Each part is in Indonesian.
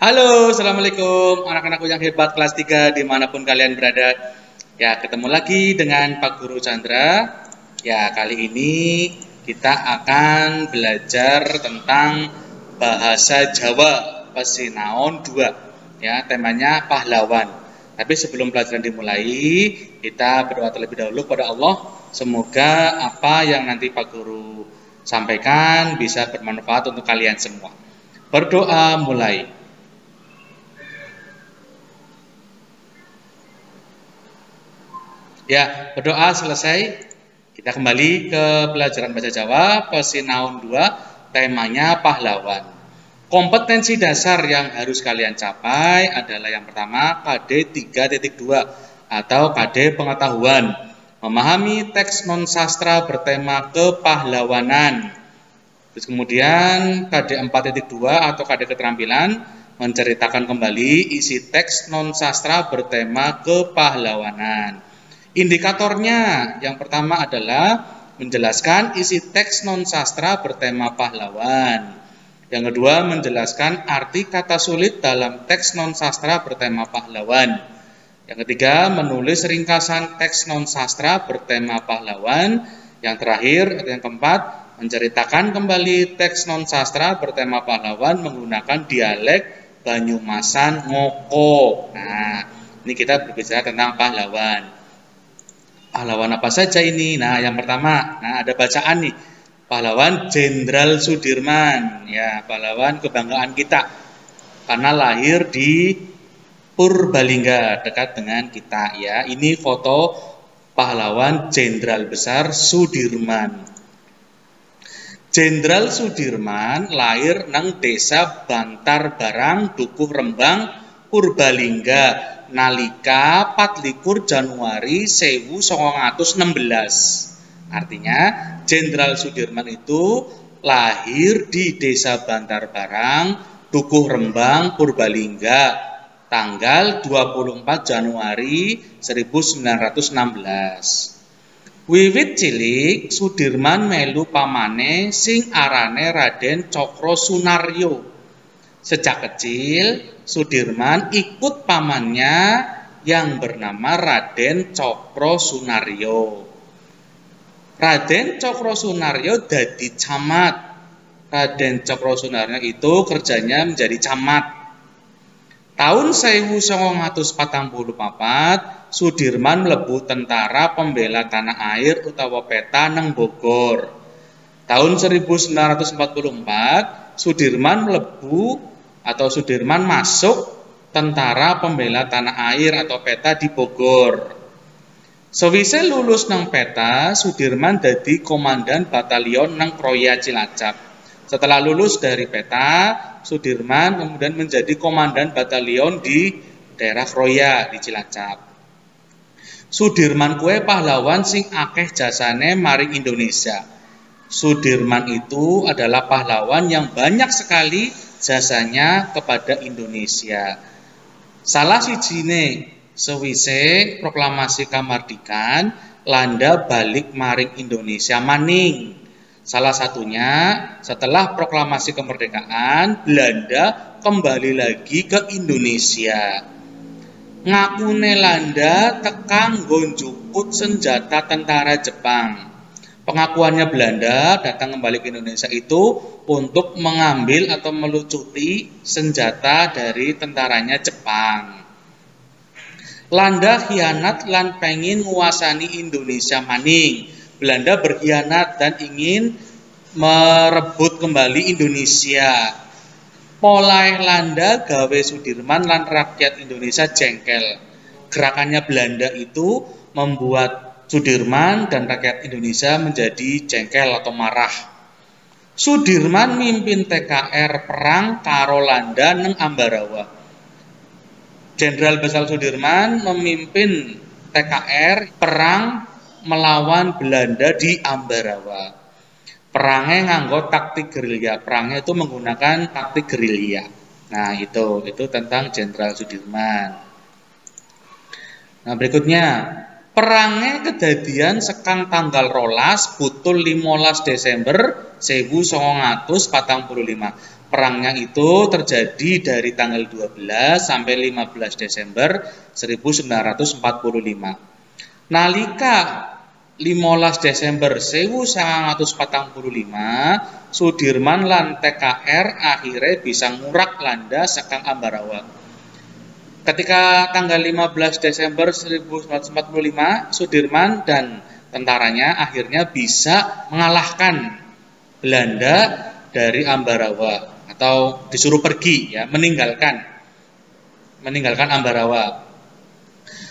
Halo, Assalamualaikum anak-anakku yang hebat kelas 3 dimanapun kalian berada. Ya, ketemu lagi dengan Pak Guru Chandra. Ya, kali ini kita akan belajar tentang bahasa Jawa Pasinaon 2. Ya, temanya pahlawan. Tapi sebelum pelajaran dimulai, kita berdoa terlebih dahulu kepada Allah. Semoga apa yang nanti Pak Guru sampaikan bisa bermanfaat untuk kalian semua. Berdoa mulai. Ya, berdoa selesai. Kita kembali ke pelajaran bahasa Jawa, Pasinaon 2, temanya pahlawan. Kompetensi dasar yang harus kalian capai adalah yang pertama KD 3.2 atau KD pengetahuan. Memahami teks non-sastra bertema kepahlawanan. Terus kemudian KD 4.2 atau KD keterampilan menceritakan kembali isi teks non-sastra bertema kepahlawanan. Indikatornya yang pertama adalah menjelaskan isi teks non-sastra bertema pahlawan. Yang kedua menjelaskan arti kata sulit dalam teks non-sastra bertema pahlawan. Yang ketiga menulis ringkasan teks non-sastra bertema pahlawan. Yang terakhir atau yang keempat menceritakan kembali teks non-sastra bertema pahlawan menggunakan dialek Banyumasan Ngoko. Nah, ini kita berbicara tentang pahlawan. Pahlawan apa saja ini? Nah, yang pertama, ada bacaan nih. Pahlawan Jenderal Sudirman, ya, pahlawan kebanggaan kita. Karena lahir di Purbalingga, dekat dengan kita, ya. Ini foto pahlawan Jenderal besar Sudirman. Jenderal Sudirman lahir nang Desa Bantar Barang, Dukuh Rembang, Purbalingga. Nalika 24 Januari 1916. Artinya Jenderal Sudirman itu lahir di Desa Bantar Barang, Dukuh Rembang, Purbalingga tanggal 24 Januari 1916. Wiwit cilik Sudirman melu pamane sing arane Raden Cokro Sunaryo. Sejak kecil Sudirman ikut pamannya yang bernama Raden Cokro Sunaryo. Raden Cokro Sunaryo dadi camat. Raden Cokro Sunaryo itu kerjanya menjadi camat. Tahun 1944 Sudirman mlebu Tentara Pembela Tanah Air utawa PETA nang Bogor. Tahun 1944 Sudirman masuk Tentara Pembela Tanah Air atau PETA di Bogor. Sewise lulus nang PETA, Sudirman dadi komandan batalion nang Kroya Cilacap. Setelah lulus dari PETA, Sudirman kemudian menjadi komandan batalion di daerah Kroya di Cilacap. Sudirman kue pahlawan sing akeh jasane maring Indonesia. Sudirman itu adalah pahlawan yang banyak sekali jasanya kepada Indonesia. Salah sijine sewise proklamasi kamardikan Landa balik maring Indonesia maning. Salah satunya setelah proklamasi kemerdekaan Belanda kembali lagi ke Indonesia. Ngakune Landa tekang gonjuput senjata tentara Jepang. Pengakuannya Belanda datang kembali ke Indonesia itu untuk mengambil atau melucuti senjata dari tentaranya Jepang. Landa khianat lan pengin nguasani Indonesia maning. Belanda berkhianat dan ingin merebut kembali Indonesia. Polai Landa gawe Sudirman lan rakyat Indonesia jengkel. Gerakannya Belanda itu membuat Sudirman dan rakyat Indonesia menjadi jengkel atau marah. Sudirman mimpin TKR perang karo Landa neng Ambarawa. Jenderal besar Sudirman memimpin TKR perang melawan Belanda di Ambarawa. Perangnya nganggo taktik gerilya. Perangnya itu menggunakan taktik gerilya. Nah, itu tentang Jenderal Sudirman. Nah, berikutnya perangnya kedadian sekang tanggal 12 butul 15 Desember 1945. Perangnya itu terjadi dari tanggal 12 sampai 15 Desember 1945. Nalika 15 Desember 1945, Sudirman lan TKR akhirnya bisa ngurak landa sekang Ambarawa. Ketika tanggal 15 Desember 1945, Sudirman dan tentaranya akhirnya bisa mengalahkan Belanda dari Ambarawa atau disuruh pergi ya, meninggalkan Ambarawa.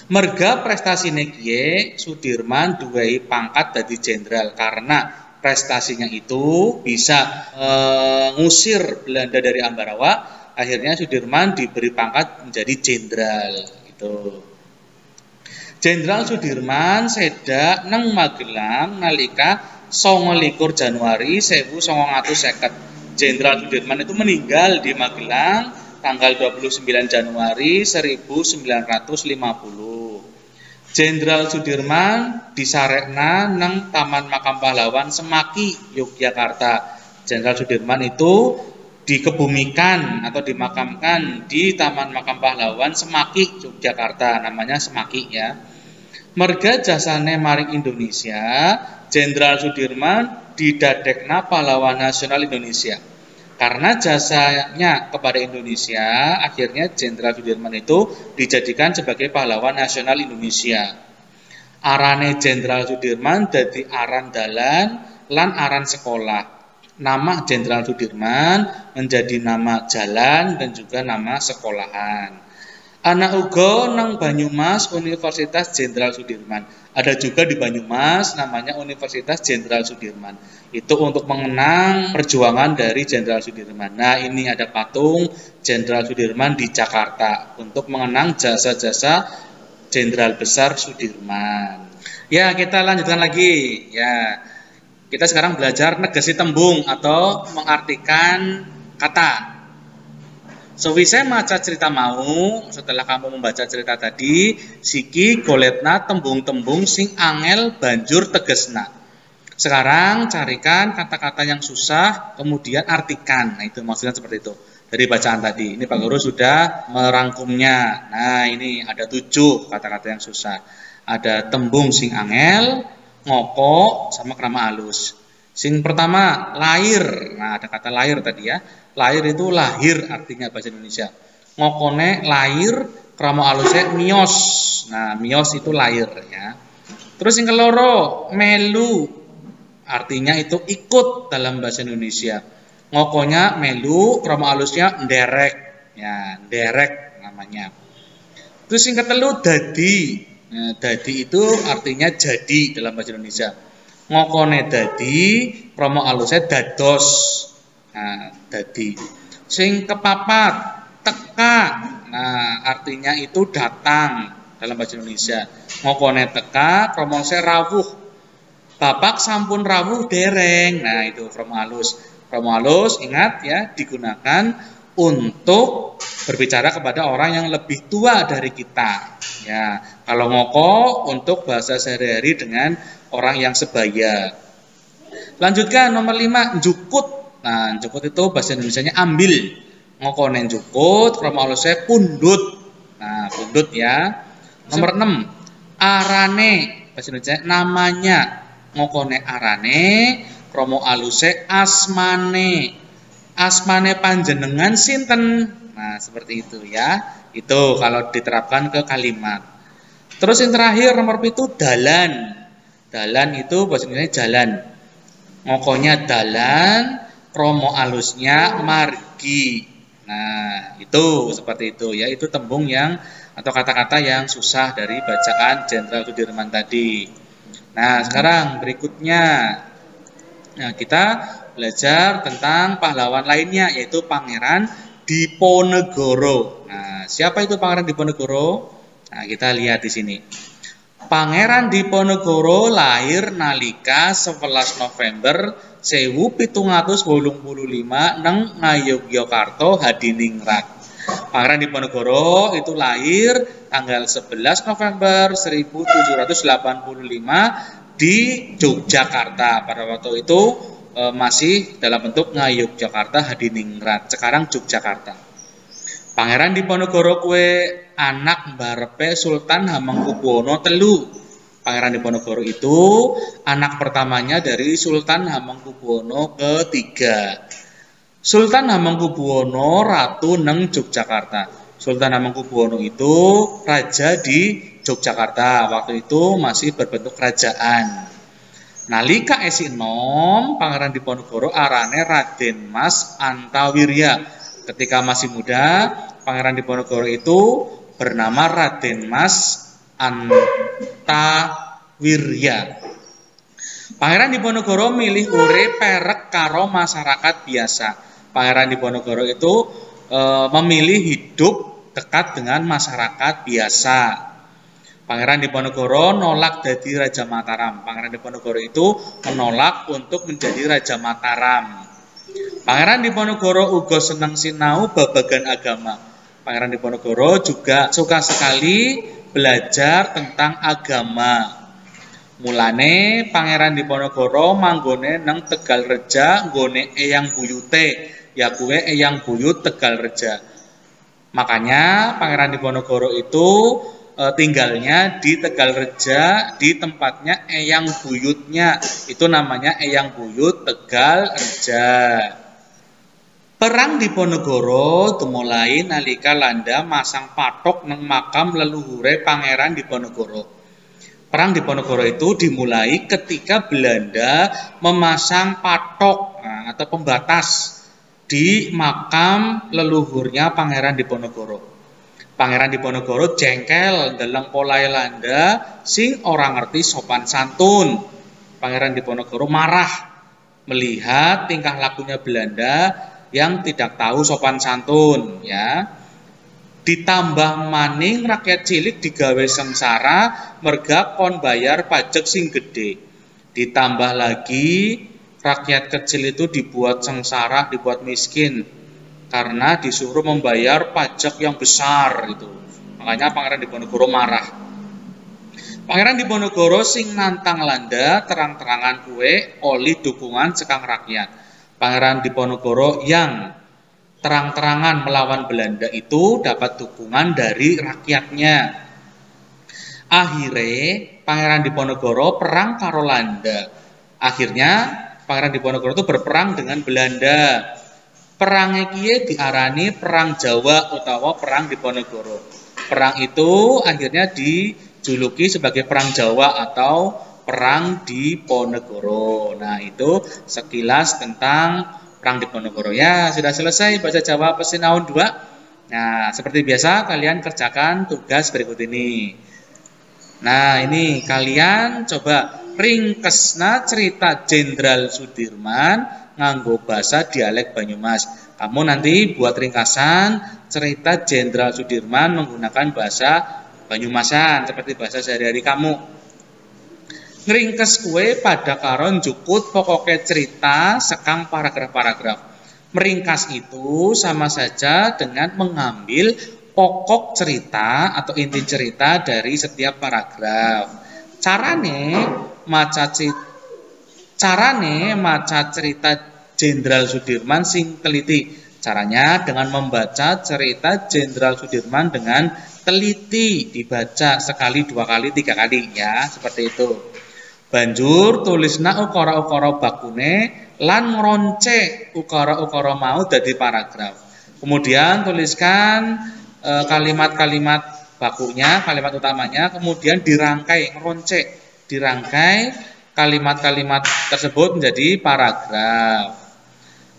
Merga prestasi kiye Sudirman duwei pangkat dadi jenderal karena prestasinya itu bisa ngusir Belanda dari Ambarawa. Akhirnya Sudirman diberi pangkat menjadi jenderal gitu. Jenderal Sudirman seda neng Magelang nalika 29 Januari 1950. Jenderal Sudirman itu meninggal di Magelang tanggal 29 Januari 1950. Jenderal Sudirman disarekna neng Taman Makam Pahlawan Semaki, Yogyakarta. Jenderal Sudirman itu dikebumikan atau dimakamkan di Taman Makam Pahlawan Semaki, Yogyakarta, namanya Semaki ya. Merga jasane maring Indonesia, Jenderal Sudirman didadekna pahlawan nasional Indonesia. Karena jasanya kepada Indonesia, akhirnya Jenderal Sudirman itu dijadikan sebagai pahlawan nasional Indonesia. Arane Jenderal Sudirman dadi aran dalan lan aran sekolah. Nama Jenderal Sudirman menjadi nama jalan dan juga nama sekolahan. Ana uga nang Banyumas Universitas Jenderal Sudirman. Ada juga di Banyumas namanya Universitas Jenderal Sudirman. Itu untuk mengenang perjuangan dari Jenderal Sudirman. Nah, ini ada patung Jenderal Sudirman di Jakarta untuk mengenang jasa-jasa Jenderal Besar Sudirman. Ya, kita lanjutkan lagi. Ya, kita sekarang belajar negesi tembung atau mengartikan kata. Sewise maca cerita mau, setelah kamu membaca cerita tadi, siki goletna tembung-tembung sing angel banjur tegesna. Sekarang carikan kata-kata yang susah, kemudian artikan. Nah, itu maksudnya seperti itu. Dari bacaan tadi, ini Pak Guru sudah merangkumnya. Nah, ini ada 7 kata-kata yang susah. Ada tembung sing angel, ngoko, sama krama alus. Sing pertama, lahir. Nah, ada kata lahir tadi ya. Lahir itu lahir artinya bahasa Indonesia. Ngokone lahir, krama alusnya mios. Nah, mios itu lahir ya. Terus yang keloro, melu. Artinya itu ikut dalam bahasa Indonesia. Ngokonya melu, krama alusnya nderek. Ya, nderek namanya. Terus yang ketelu dadi. Nah, dadi itu artinya jadi dalam bahasa Indonesia. Ngokone dadi, krama alusnya dados. Nah, dadi. Sing kepapat, teka. Nah, artinya itu datang dalam bahasa Indonesia. Ngokone teka, krama alusnya rawuh. Bapak sampun rawuh dereng. Nah, itu krama alus. Krama alus ingat ya, digunakan untuk berbicara kepada orang yang lebih tua dari kita. Ya, kalau ngoko untuk bahasa sehari-hari dengan orang yang sebaya. Lanjutkan nomor 5, jukut. Nah, jukut itu bahasa Indonesianya ambil. Ngokone jukut, krama alusnya pundut. Nah, pundut ya. Nomor 6, arane. Bahasa Indonesia namanya. Ngokone arane, krama alusnya asmane. Asmane panjenengan sinten. Nah, seperti itu ya. Itu kalau diterapkan ke kalimat. Terus yang terakhir nomor 7, dalan. Dalan itu bahasa Indonesia jalan. Ngokonya dalan, kromo alusnya margi. Nah, itu seperti itu ya. Itu tembung yang atau kata-kata yang susah dari bacaan Jenderal Sudirman tadi. Nah, sekarang berikutnya. Nah, kita belajar tentang pahlawan lainnya yaitu Pangeran Diponegoro. Nah, siapa itu Pangeran Diponegoro? Nah, kita lihat di sini. Pangeran Diponegoro lahir nalika 11 November 1785 neng Ngayogyakarta Hadiningrat. Pangeran Diponegoro itu lahir tanggal 11 November 1785 di Yogyakarta. Pada waktu itu masih dalam bentuk Ngayogyakarta Hadiningrat, sekarang Yogyakarta. Pangeran Diponegoro kuwe anak mbarepe Sultan Hamengkubuwono III. Pangeran Diponegoro itu anak pertamanya dari Sultan Hamengkubuwono III. Sultan Hamengkubuwono ratu neng Yogyakarta. Sultan Hamengkubuwono itu raja di Yogyakarta. Waktu itu masih berbentuk kerajaan. Nalika esi enom, Pangeran Diponegoro arane Raden Mas Antawirya. Ketika masih muda, Pangeran Diponegoro itu bernama Raden Mas Antawirya. Pangeran Diponegoro milih urip perek karo masyarakat biasa. Pangeran Diponegoro itu memilih hidup dekat dengan masyarakat biasa. Pangeran Diponegoro nolak jadi Raja Mataram. Pangeran Diponegoro itu menolak untuk menjadi Raja Mataram. Pangeran Diponegoro uga seneng sinau babagan agama. Pangeran Diponegoro juga suka sekali belajar tentang agama. Mulane Pangeran Diponegoro manggone nang Tegalreja nggone eyang buyute, ya kuwe eyang buyut Tegalreja. Makanya Pangeran Diponegoro itu tinggalnya di Tegalreja, di tempatnya eyang buyutnya. Itu namanya eyang buyut Tegalreja. Perang Diponegoro dimulai nalika Landa masang patok nang makam leluhure Pangeran Diponegoro. Perang Diponegoro itu dimulai ketika Belanda memasang patok atau pembatas di makam leluhurnya Pangeran Diponegoro. Pangeran Diponegoro jengkel ndeleng polahe Landa sing ora ngerti sopan santun. Pangeran Diponegoro marah melihat tingkah lakunya Belanda yang tidak tahu sopan santun, ya. Ditambah maning rakyat cilik digawe sengsara merga kon bayar pajak sing gede. Ditambah lagi rakyat kecil itu dibuat sengsara, dibuat miskin karena disuruh membayar pajak yang besar itu. Makanya Pangeran Diponegoro marah. Pangeran Diponegoro sing nantang Landa terang-terangan kuwe oleh dukungan sekang rakyat. Pangeran Diponegoro yang terang-terangan melawan Belanda itu dapat dukungan dari rakyatnya. Akhirnya Pangeran Diponegoro perang karo Landa. Akhirnya Pangeran Diponegoro itu berperang dengan Belanda. Perangnya kiye diarani Perang Jawa utawa Perang Diponegoro. Perang itu akhirnya dijuluki sebagai Perang Jawa atau Perang Diponegoro. Nah, itu sekilas tentang Perang Diponegoro. Ya, sudah selesai bahasa Jawa Pesinaun 2. Nah, seperti biasa kalian kerjakan tugas berikut ini. Nah, ini kalian coba ringkesna cerita Jenderal Sudirman nganggo bahasa dialek Banyumas. Kamu nanti buat ringkasan cerita Jenderal Sudirman menggunakan bahasa Banyumasan seperti bahasa sehari-hari kamu. Ngringkes kue pada karon jukut pokoknya cerita sekang paragraf-paragraf. Meringkas itu sama saja dengan mengambil pokok cerita atau inti cerita dari setiap paragraf. Carane maca cerita Jenderal Sudirman sing teliti. Caranya dengan membaca cerita Jenderal Sudirman dengan teliti, dibaca sekali, 2 kali, 3 kali ya, seperti itu. Banjur tulisna ukara-ukara bakune lan ngronce ukara-ukara mau dadi paragraf. Kemudian tuliskan kalimat-kalimat bakunya, kalimat utamanya, kemudian dirangkai, ngeronce, dirangkai kalimat-kalimat tersebut menjadi paragraf.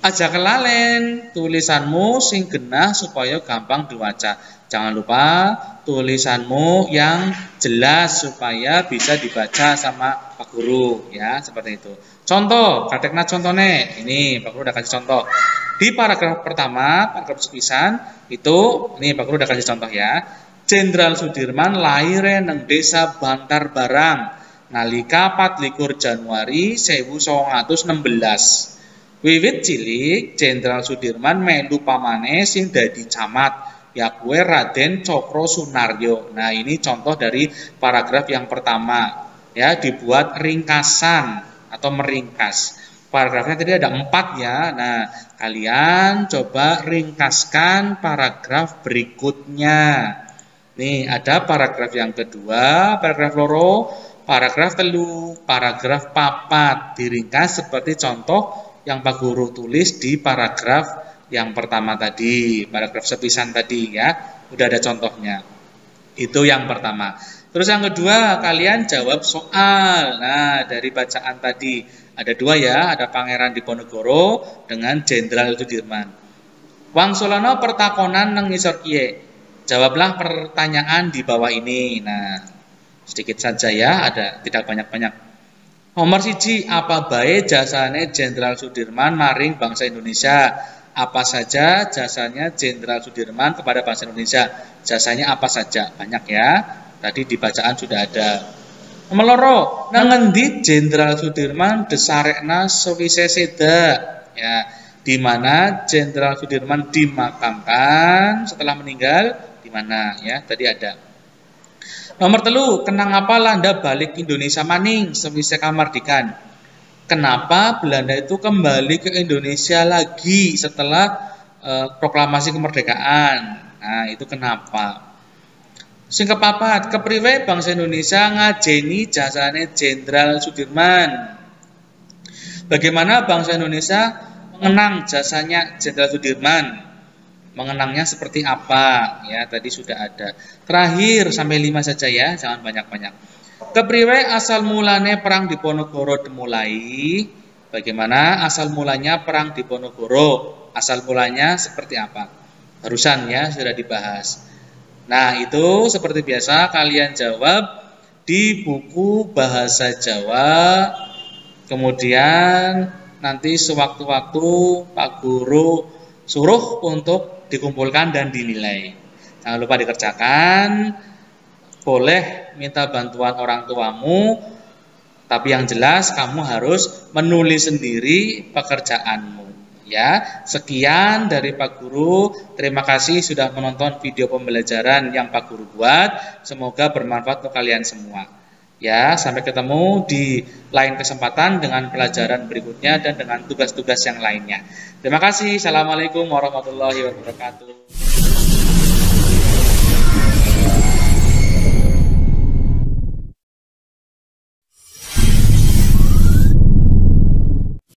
Aja kelalen tulisanmu sing genah supaya gampang dibaca. Jangan lupa tulisanmu yang jelas supaya bisa dibaca sama Pak Guru ya, seperti itu. Contoh, katekna contohnya. Ini Pak Guru udah kasih contoh. Di paragraf pertama, paragraf sepisan itu ini Pak Guru udah kasih contoh ya. Jenderal Sudirman lahir nang Desa Bantar Barang nalika 24 Januari 1916. Wiwit cilik Jenderal Sudirman melu pamane sing dadi camat ya kuwe Raden Cokro Sunaryo. Nah, ini contoh dari paragraf yang pertama ya, dibuat ringkasan atau meringkas. Paragrafnya tadi ada 4 ya. Nah, kalian coba ringkaskan paragraf berikutnya. Nih, ada paragraf yang kedua, paragraf loro, paragraf telu, paragraf papat. Diringkas seperti contoh yang Pak Guru tulis di paragraf yang pertama tadi, paragraf sepisan tadi ya. Udah ada contohnya. Itu yang pertama. Terus yang kedua, kalian jawab soal. Nah, dari bacaan tadi ada 2 ya, ada Pangeran Diponegoro dengan Jenderal Sudirman. Wangsulana pertakonan nang ngisor kiye. Jawablah pertanyaan di bawah ini. Nah, sedikit saja ya, ada tidak banyak-banyak. Nomor 1, apa bae jasane Jenderal Sudirman maring bangsa Indonesia? Apa saja jasanya Jenderal Sudirman kepada bangsa Indonesia? Jasanya apa saja? Banyak ya. Tadi di bacaan sudah ada. Nomor loro, nang ngendi Jenderal Sudirman desarekna sewise seda? Ya, di mana Jenderal Sudirman dimakamkan setelah meninggal? Di mana ya? Tadi ada. Nomor 3, kenang apa Landa balik Indonesia maning sewise kamardikan? Kenapa Belanda itu kembali ke Indonesia lagi setelah proklamasi kemerdekaan? Nah, itu kenapa? Sing kepapat, kepriwe bangsa Indonesia ngajeni jasane Jenderal Sudirman? Bagaimana bangsa Indonesia mengenang jasanya Jenderal Sudirman? Mengenangnya seperti apa? Ya, tadi sudah ada. Terakhir sampai 5 saja ya, jangan banyak-banyak. Kepriwe asal mulane perang Diponegoro dimulai? Bagaimana asal mulanya perang Diponegoro? Asal mulanya seperti apa? Barusan ya sudah dibahas. Nah, itu seperti biasa kalian jawab di buku bahasa Jawa. Kemudian nanti sewaktu-waktu Pak Guru suruh untuk dikumpulkan dan dinilai. Jangan lupa dikerjakan. Boleh minta bantuan orang tuamu, tapi yang jelas kamu harus menulis sendiri pekerjaanmu. Ya, sekian dari Pak Guru. Terima kasih sudah menonton video pembelajaran yang Pak Guru buat. Semoga bermanfaat untuk kalian semua. Ya, sampai ketemu di lain kesempatan dengan pelajaran berikutnya dan dengan tugas-tugas yang lainnya. Terima kasih. Assalamualaikum warahmatullahi wabarakatuh.